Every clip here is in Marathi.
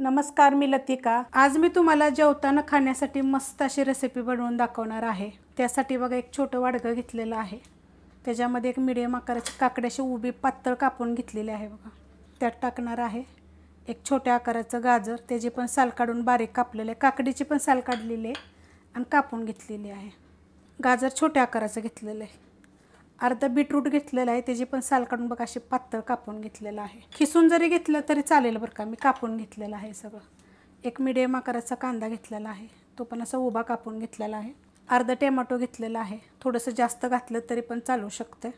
नमस्कार, मी लतिका। आज मी तुम्हाला जेवताना खाण्यासाठी मस्त अशी रेसिपी बनवून दाखवणार आहे। त्यासाठी बघा एक छोटं वाडगं घेतलेलं आहे। त्याच्यामध्ये एक मीडियम आकाराची काकड्याची उभी पातळ कापून घेतलेली आहे बघा। त्यात टाकणार आहे एक छोट्या आकाराचं गाजर, त्याची पण साल काढून बारीक कापलेले आहे। काकडीची पण साल काढलेली आहे आणि कापून घेतलेली आहे। गाजर छोट्या आकाराचं घेतलेलं आहे। अर्धा बीटरूट घेतलेला आहे, त्याची पण साल काढून बघा अशी पातळ कापून घेतलेला आहे। खिसून जरी घेतलं तरी चालेल बरं का, मी कापून घेतलेला आहे सगळं। एक मीडियम आकाराचा कांदा घेतलेला आहे, तो पण असा उभा कापून घेतलेला आहे। अर्धा टोमॅटो घेतलेला आहे, थोडंसं जास्त घातलं तरी पण चालू शकते।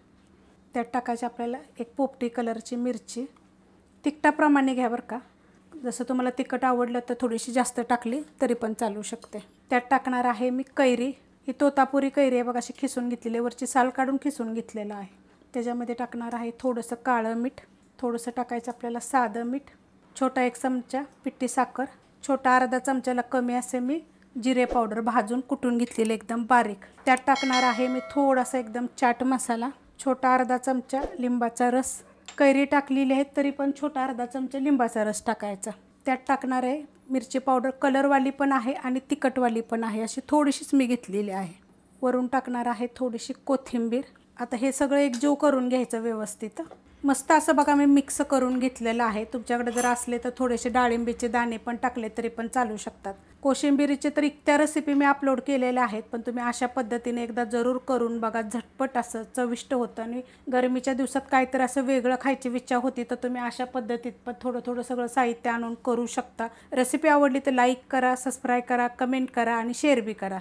त्यात टाकायची आपल्याला एक पोपटी कलरची मिरची, तिखटाप्रमाणे घ्या बरं का। जसं तुम्हाला तिखट आवडलं तर थोडीशी जास्त टाकली तरी पण चालू शकते। त्यात टाकणार आहे मी कैरी, ही तोतापुरी कैरी आहे बघा, अशी खिसून घेतलेली, वरची साल काढून खिसून घेतलेलं आहे। त्याच्यामध्ये टाकणार आहे थोडंसं काळं मीठ, थोडंसं टाकायचं आपल्याला साधं मीठ, छोटा एक चमचा पिठी साखर, छोटा अर्धा चमच्याला कमी असे मी जिरे पावडर भाजून कुटून घेतलेले एकदम बारीक। त्यात टाकणार आहे मी थोडासा एकदम चाट मसाला, छोटा अर्धा चमचा लिंबाचा रस, कैरी टाकलेली आहे तरी पण छोटा अर्धा चमचा लिंबाचा रस टाकायचा। त्यात टाकणार आहे मिरची पावडर, कलरवाली पण आहे आणि तिखटवाली पण आहे, अशी थोडीशीच मी घेतलेली आहे। वरून टाकणार आहे थोडीशी कोथिंबीर। आता हे सगळं एकजीव करून घ्यायचं व्यवस्थित। मस्त असं बघा मी मिक्स करून घेतलेलं आहे। तुमच्याकडे जर असले तर थोडेसे डाळिंबीचे दाणे पण टाकले तरी पण चालू शकतात। कोशिंबिरीचे तर इतक्या रेसिपी मी अपलोड केलेल्या आहेत, पण तुम्ही अशा पद्धतीने एकदा जरूर करून बघा। झटपट असं चविष्ट होतं आणि गरमीच्या दिवसात काहीतरी असं वेगळं खायची इच्छा होती तर तुम्ही अशा पद्धतीत पण थोडं सगळं साहित्य आणून करू शकता। रेसिपी आवडली तर लाईक करा, सबस्क्राईब करा, कमेंट करा आणि शेअर बी करा।